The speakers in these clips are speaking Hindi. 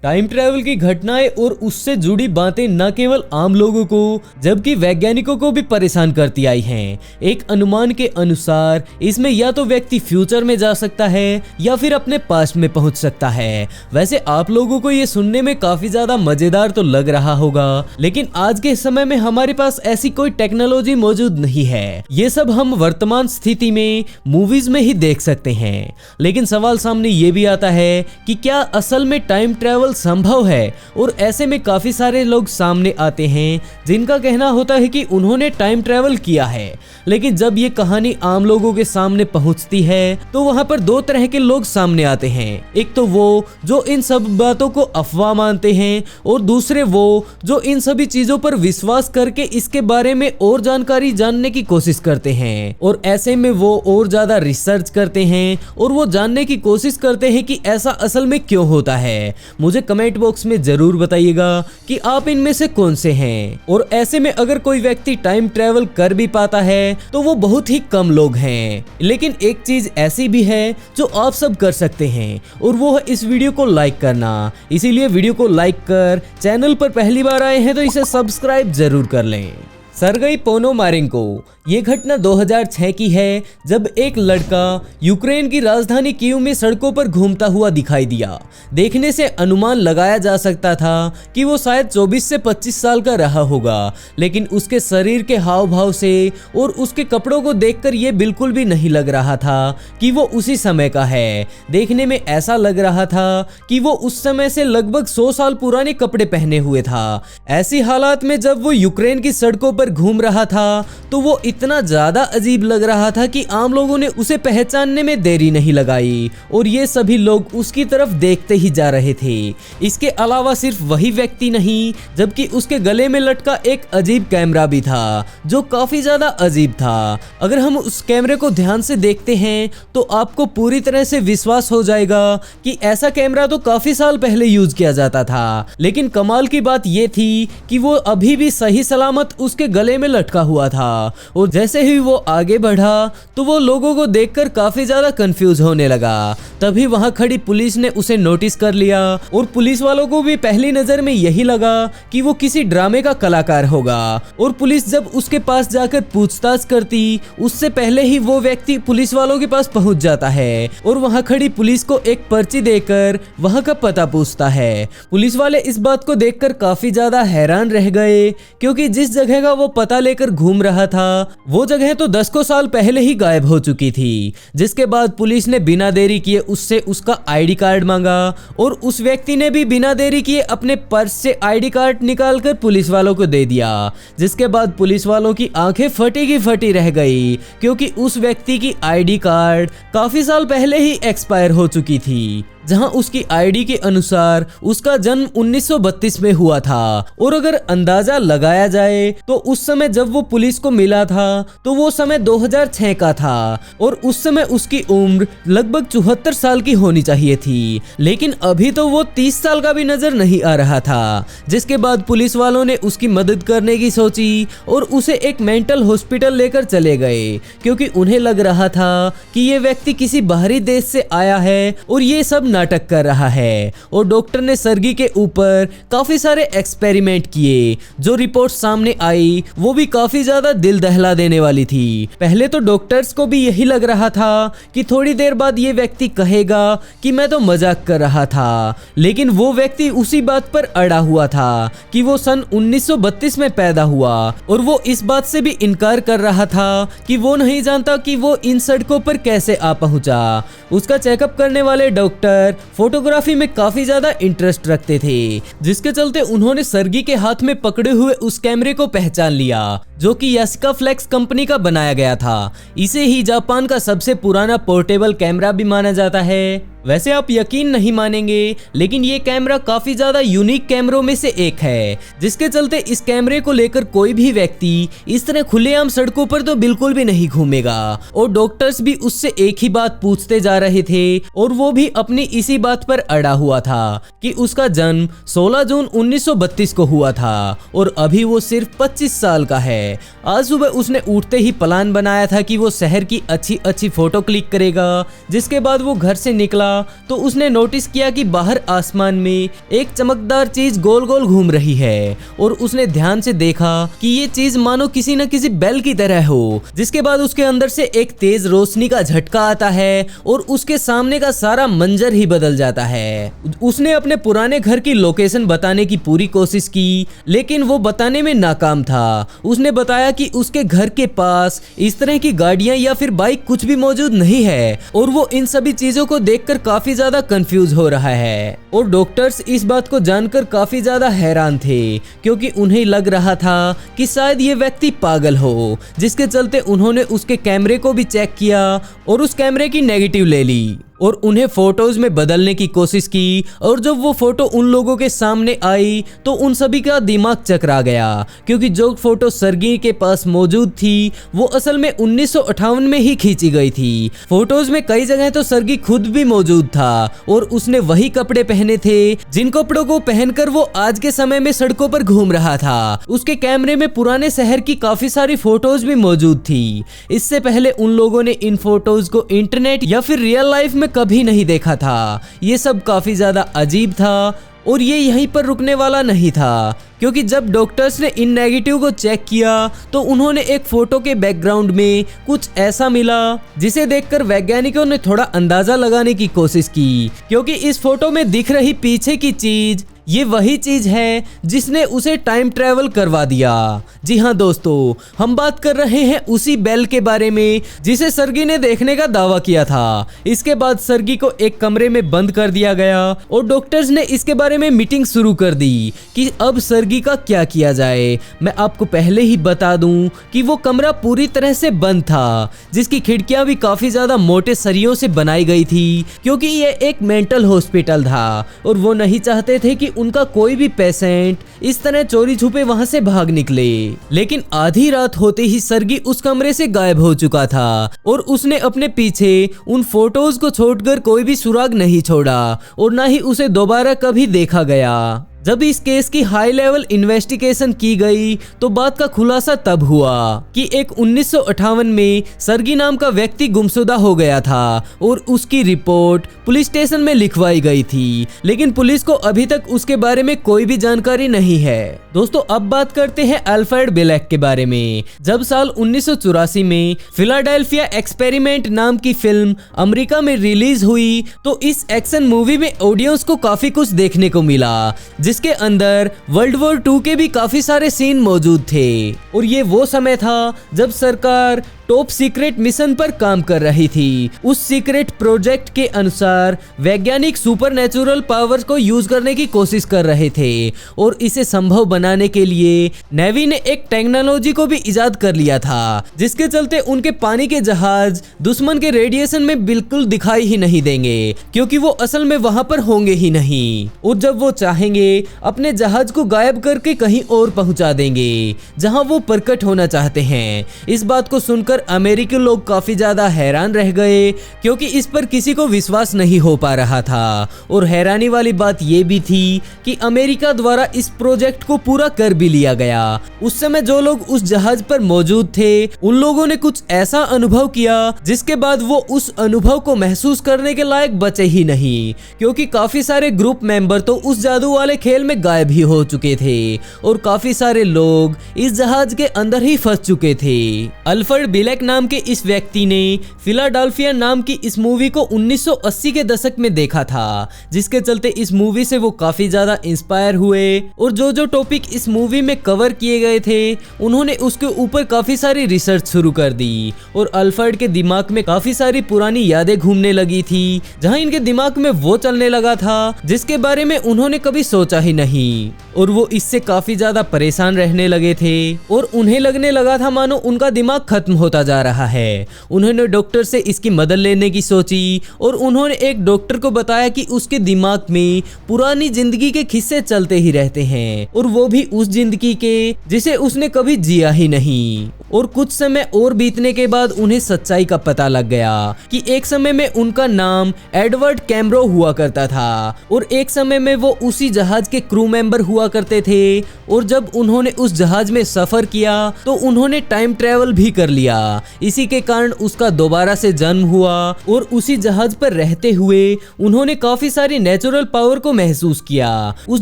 टाइम ट्रैवल की घटनाएं और उससे जुड़ी बातें न केवल आम लोगों को जबकि वैज्ञानिकों को भी परेशान करती आई हैं। एक अनुमान के अनुसार इसमें या तो व्यक्ति फ्यूचर में जा सकता है या फिर अपने पास्ट में पहुंच सकता है। वैसे आप लोगों को ये सुनने में काफी ज्यादा मजेदार तो लग रहा होगा, लेकिन आज के समय में हमारे पास ऐसी कोई टेक्नोलॉजी मौजूद नहीं है। ये सब हम वर्तमान स्थिति में मूवीज में ही देख सकते हैं। लेकिन सवाल सामने ये भी आता है कि क्या असल में टाइम ट्रैवल संभव है? और ऐसे में काफी सारे लोग सामने आते हैं जिनका कहना होता है कि उन्होंने टाइम ट्रैवल किया है। लेकिन जब ये कहानी आम लोगों के सामने पहुंचती है तो वहां पर दो तरह के लोग सामने आते हैं। एक तो वो जो इन सब बातों को अफवाह मानते हैं और दूसरे वो जो इन सभी चीजों पर विश्वास करके इसके बारे में और जानकारी जानने की कोशिश करते हैं। और ऐसे में वो और ज्यादा रिसर्च करते हैं और वो जानने की कोशिश करते हैं कि ऐसा असल में क्यों होता है। मुझे कमेंट बॉक्स में जरूर बताइएगा कि आप इनमें से कौन से हैं। और ऐसे में अगर कोई व्यक्ति टाइम ट्रैवल कर भी पाता है तो वो बहुत ही कम लोग हैं। लेकिन एक चीज ऐसी भी है जो आप सब कर सकते हैं और वो है इस वीडियो को लाइक करना। इसीलिए वीडियो को लाइक कर चैनल पर पहली बार आए हैं तो इसे सब्सक्राइब जरूर कर लें। सर्गेई पोनोमारेंको। ये घटना 2006 की है जब एक लड़का यूक्रेन की राजधानी कीव में सड़कों पर घूमता हुआ दिखाई दिया। देखने से अनुमान लगाया जा सकता था कि वो शायद 24 से 25 साल का रहा होगा, लेकिन उसके शरीर के हाव भाव से और उसके कपड़ों को देखकर ये बिल्कुल भी नहीं लग रहा था कि वो उसी समय का है। देखने में ऐसा लग रहा था कि वो उस समय से लगभग 100 साल पुराने कपड़े पहने हुए था। ऐसी हालात में जब वो यूक्रेन की सड़कों पर घूम रहा था तो वो इतना ज्यादा अजीब लग रहा था कि आम लोगों ने उसे पहचानने में देरी नहीं लगाई और ये सभी लोग उसकी तरफ देखते ही जा रहे थे। इसके अलावा सिर्फ वही व्यक्ति नहीं जबकि उसके गले में लटका एक अजीब कैमरा भी था जो काफी ज्यादा अजीब था। अगर हम उस कैमरे को ध्यान से देखते हैं तो आपको पूरी तरह से विश्वास हो जाएगा कि ऐसा कैमरा तो काफी साल पहले यूज किया जाता था। लेकिन कमाल की बात यह थी कि वो अभी भी सही सलामत उसके गले में लटका हुआ था। और जैसे ही वो आगे बढ़ा तो वो लोगों को देखकर काफी ज्यादा कंफ्यूज होने लगा। तभी वहां खड़ी पुलिस ने उसे नोटिस कर लिया और पुलिस वालों को भी पहली नजर में यही लगा कि वो किसी ड्रामे का कलाकार होगा। और पुलिस जब उसके पास जाकर पूछताछ करती उससे पहले ही वो व्यक्ति पुलिस वालों के पास पहुंच जाता है और वहां खड़ी पुलिस को एक पर्ची देकर वहां का पता पूछता है। पुलिस वाले इस बात को देखकर काफी ज्यादा हैरान रह गए क्योंकि जिस जगह का वो पता लेकर घूम रहा था वो जगह तो 10 साल पहले ही गायब हो चुकी थी। जिसके बाद पुलिस ने बिना देरी किए उससे उसका आईडी कार्ड मांगा और उस व्यक्ति ने भी बिना देरी किए अपने पर्स से आईडी कार्ड निकालकर पुलिस वालों को दे दिया। जिसके बाद पुलिस वालों की आंखें फटी की फटी रह गई क्योंकि उस व्यक्ति की आईडी कार्ड काफी साल पहले ही एक्सपायर हो चुकी थी, जहां उसकी आईडी के अनुसार उसका जन्म 1932 में हुआ था। और अगर अंदाजा लगाया जाए तो उस समय जब वो पुलिस को मिला था तो वो समय 2006 का था और उस समय उसकी उम्र लगभग 74 साल की होनी चाहिए थी। लेकिन अभी तो वो 30 साल का भी नजर नहीं आ रहा था। जिसके बाद पुलिस वालों ने उसकी मदद करने की सोची और उसे एक मेंटल हॉस्पिटल लेकर चले गए क्योंकि उन्हें लग रहा था कि ये व्यक्ति किसी बाहरी देश से आया है और ये सब नाटक कर रहा है। और डॉक्टर ने सर्गी के ऊपर काफी सारे एक्सपेरिमेंट किए। जो रिपोर्ट सामने आई वो भी काफी ज्यादा दिल दहला देने वाली थी। पहले तो डॉक्टर्स को भी यही लग रहा था कि थोड़ी देर बाद ये व्यक्ति कहेगा कि मैं तो मजाक कर रहा था, लेकिन वो व्यक्ति उसी बात पर अड़ा हुआ था कि वो सन 1932 में पैदा हुआ और वो इस बात से भी इनकार कर रहा था कि वो नहीं जानता कि वो इन सड़कों पर कैसे आ पहुंचा। उसका चेकअप करने वाले डॉक्टर फोटोग्राफी में काफी ज्यादा इंटरेस्ट रखते थे, जिसके चलते उन्होंने सर्गी के हाथ में पकड़े हुए उस कैमरे को पहचान लिया जो कि यासिका फ्लेक्स कंपनी का बनाया गया था। इसे ही जापान का सबसे पुराना पोर्टेबल कैमरा भी माना जाता है। वैसे आप यकीन नहीं मानेंगे लेकिन ये कैमरा काफी ज्यादा यूनिक कैमरों में से एक है, जिसके चलते इस कैमरे को लेकर कोई भी व्यक्ति इस तरह खुलेआम सड़कों पर तो बिल्कुल भी नहीं घूमेगा। और डॉक्टर्स भी उससे एक ही बात पूछते जा रहे थे और वो भी अपनी इसी बात पर अड़ा हुआ था कि उसका जन्म 16 जून 1932 को हुआ था और अभी वो सिर्फ 25 साल का है। आज सुबह उसने उठते ही प्लान बनाया था कि वो शहर की अच्छी अच्छी फोटो क्लिक करेगा, जिसके बाद वो घर से निकला तो उसने नोटिस किया कि बाहर आसमान में एक चमकदार चीज गोल गोल घूम रही है और उसने ध्यान से देखा कि ये चीज मानो किसी न किसी बेल की तरह हो। जिसके बाद उसके अंदर से एक तेज रोशनी का झटका आता है और उसके सामने का सारा मंजर ही बदल जाता है। उसने अपने पुराने घर की लोकेशन बताने की पूरी कोशिश की, लेकिन वो बताने में नाकाम था। उसने बताया कि उसके घर के पास इस तरह की गाड़ियां या फिर बाइक कुछ भी मौजूद नहीं है और वो इन सभी चीजों को देखकर काफी ज्यादा कंफ्यूज हो रहा है। और डॉक्टर्स इस बात को जानकर काफी ज्यादा हैरान थे, क्योंकि उन्हें लग रहा था कि शायद ये व्यक्ति पागल हो, जिसके चलते उन्होंने उसके कैमरे को भी चेक किया और उस कैमरे की नेगेटिव ले ली और उन्हें फोटोज में बदलने की कोशिश की। और जब वो फोटो उन लोगों के सामने आई तो उन सभी का दिमाग चकरा गया, क्योंकि जो फोटो सर्गी के पास मौजूद थी वो असल में 1958 में ही खींची गई थी। फोटोज में कई जगह तो सर्गी खुद भी मौजूद था और उसने वही कपड़े पहने थे जिन कपड़ों को पहनकर वो आज के समय में सड़कों पर घूम रहा था। उसके कैमरे में पुराने शहर की काफी सारी फोटोज भी मौजूद थी। इससे पहले उन लोगों ने इन फोटोज को इंटरनेट या फिर रियल लाइफ में कभी नहीं देखा था। ये सब काफी ज्यादा अजीब था और ये यहीं पर रुकने वाला नहीं था, क्योंकि जब डॉक्टर्स ने इन नेगेटिव को चेक किया तो उन्होंने एक फोटो के बैकग्राउंड में कुछ ऐसा मिला जिसे देखकर वैज्ञानिकों ने थोड़ा अंदाजा लगाने की कोशिश की, क्योंकि इस फोटो में दिख रही पीछे की चीज ये वही चीज है जिसने उसे टाइम ट्रेवल करवा दिया। जी हाँ दोस्तों, हम बात कर रहे हैं उसी बेल के बारे में जिसे सर्गी ने देखने का दावा किया था। इसके बाद सर्गी को एक कमरे में बंद कर दिया गया और डॉक्टर्स ने इसके बारे में मीटिंग शुरू कर दी कि अब सर्गी का क्या किया जाए। मैं आपको पहले ही बता दूं कि वो कमरा पूरी तरह से बंद था, जिसकी खिड़कियां भी काफी ज्यादा मोटे सरियों से बनाई गई थी, क्योंकि ये एक मेंटल हॉस्पिटल था और वो नहीं चाहते थे कि उनका कोई भी पेशेंट इस तरह चोरी छुपे वहां से भाग निकले। लेकिन आधी रात होते ही सर्गी उस कमरे से गायब हो चुका था और उसने अपने पीछे उन फोटोज को छोड़कर कोई भी सुराग नहीं छोड़ा और ना ही उसे दोबारा कभी देखा गया। जब इस केस की हाई लेवल इन्वेस्टिगेशन की गई तो बात का खुलासा तब हुआ कि एक 1958 में सर्गी नाम का व्यक्ति गुमशुदा हो गया था और उसकी रिपोर्ट पुलिस स्टेशन में लिखवाई गई थी, लेकिन पुलिस को अभी तक उसके बारे में कोई भी जानकारी नहीं है। दोस्तों, अब बात करते हैं अल्फ्रेड बिलेक के बारे में। जब साल 1984 में फिलाडेल्फिया एक्सपेरिमेंट नाम की फिल्म अमेरिका में रिलीज हुई तो इस एक्शन मूवी में ऑडियंस को काफी कुछ देखने को मिला, जिसके अंदर वर्ल्ड वॉर 2 के भी काफी सारे सीन मौजूद थे। और ये वो समय था जब सरकार टॉप सीक्रेट मिशन पर काम कर रही थी। उस सीक्रेट प्रोजेक्ट के अनुसार वैज्ञानिक सुपरनेचुरल पावर्स को यूज करने की कोशिश कर रहे थे और इसे संभव बनाने के लिए नेवी ने एक टेक्नोलॉजी को भी इजाद कर लिया था, जिसके चलते उनके पानी के जहाज दुश्मन के रेडिएशन में बिल्कुल दिखाई ही नहीं देंगे, क्योंकि वो असल में वहां पर होंगे ही नहीं। और जब वो चाहेंगे अपने जहाज को गायब करके कहीं और पहुंचा देंगे जहां वो प्रकट होना चाहते हैं। इस बात को सुनकर अमेरिकी लोग काफी ज्यादा हैरान रह गए, क्योंकि इस पर किसी को विश्वास नहीं हो पा रहा था। और हैरानी वाली बात यह भी थी कि अमेरिका द्वारा इस प्रोजेक्ट को पूरा कर भी लिया गया। उस समय जो लोग उस जहाज पर मौजूद थे उन लोगों ने कुछ ऐसा अनुभव किया जिसके बाद वो उस अनुभव को महसूस करने के लायक बचे ही नहीं, क्योंकि काफी सारे ग्रुप मेंबर तो उस जादू वाले खेल में गायब ही हो चुके थे और काफी सारे लोग इस जहाज के अंदर ही फंस चुके थे। अल्फ्रेड बिलेक नाम के इस व्यक्ति ने फिलाडेल्फिया नाम की इस मूवी को 1980 के दशक में देखा था, जिसके चलते इस मूवी से वो काफी ज्यादा इंस्पायर हुए और जो टॉपिक इस मूवी में कवर किए गए थे उन्होंने उसके ऊपर काफी सारी रिसर्च शुरू कर दी। और अल्फ्रेड के दिमाग में काफी सारी पुरानी यादें घूमने लगी थी, जहां इनके दिमाग में वो चलने लगा था जिसके बारे में उन्होंने कभी सोचा ही नहीं। और वो इससे काफी ज्यादा परेशान रहने लगे थे और उन्हें लगने लगा था मानो उनका दिमाग खत्म होता जा रहा है। उन्होंने डॉक्टर से इसकी मदद लेने की सोची और उन्होंने एक डॉक्टर को बताया कि उसके दिमाग में पुरानी जिंदगी के किस्से चलते ही रहते हैं और वो भी उस जिंदगी के जिसे उसने कभी जिया ही नहीं। और कुछ समय और बीतने के बाद उन्हें सच्चाई का पता लग गया कि एक समय में उनका नाम एडवर्ड कैमरो हुआ करता था और एक समय में वो उसी जहाज के क्रू मेंबर हुआ करते थे। और जब उन्होंने उस जहाज में सफर किया तो उन्होंने टाइम ट्रेवल भी कर लिया इसी के कारण उसका दोबारा से जन्म हुआ और उसी जहाज पर रहते हुए उन्होंने काफी सारी नेचुरल पावर को महसूस किया। उस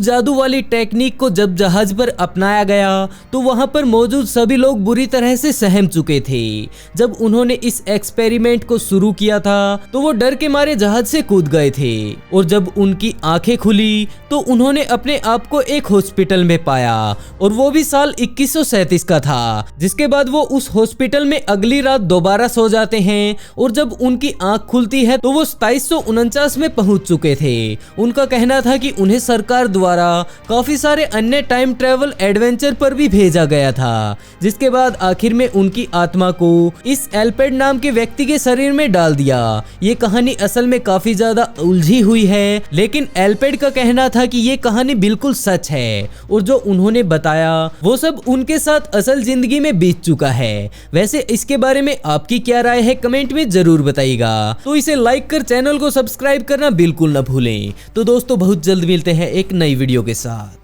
जादू वाली टेक्निक को जब जहाज पर अपनाया गया तो वहां पर मौजूद सभी लोग बुरी तरह से सहम चुके थे। जब उन्होंने इस एक्सपेरिमेंट को शुरू किया था तो वो डर के मारे जहाज से कूद गए थे और जब उनकी आंखें खुली तो उन्होंने अपने आप को एक हॉस्पिटल में पाया और वो भी साल 2137 का था। जिसके बाद वो उस हॉस्पिटल में अगली रात दोबारा सो जाते हैं और जब उनकी आंख खुलती है तो वो 2749 में पहुंच चुके थे। उनका कहना था कि उन्हें सरकार द्वारा काफी सारे अन्य टाइम ट्रेवल एडवेंचर पर भी भेजा गया था, जिसके बाद आखिर में उनकी आत्मा को इस एल्पेड नाम के व्यक्ति के शरीर में डाल दिया। ये कहानी असल में काफी ज्यादा उलझी हुई है, लेकिन एल्पेड का कहना था कि ये कहानी बिल्कुल सच है और जो उन्होंने बताया वो सब उनके साथ असल जिंदगी में बीत चुका है। वैसे इसके बारे में आपकी क्या राय है कमेंट में जरूर बताइएगा। तो इसे लाइक कर चैनल को सब्सक्राइब करना बिल्कुल न भूलें। तो दोस्तों बहुत जल्द मिलते हैं एक नई वीडियो के साथ।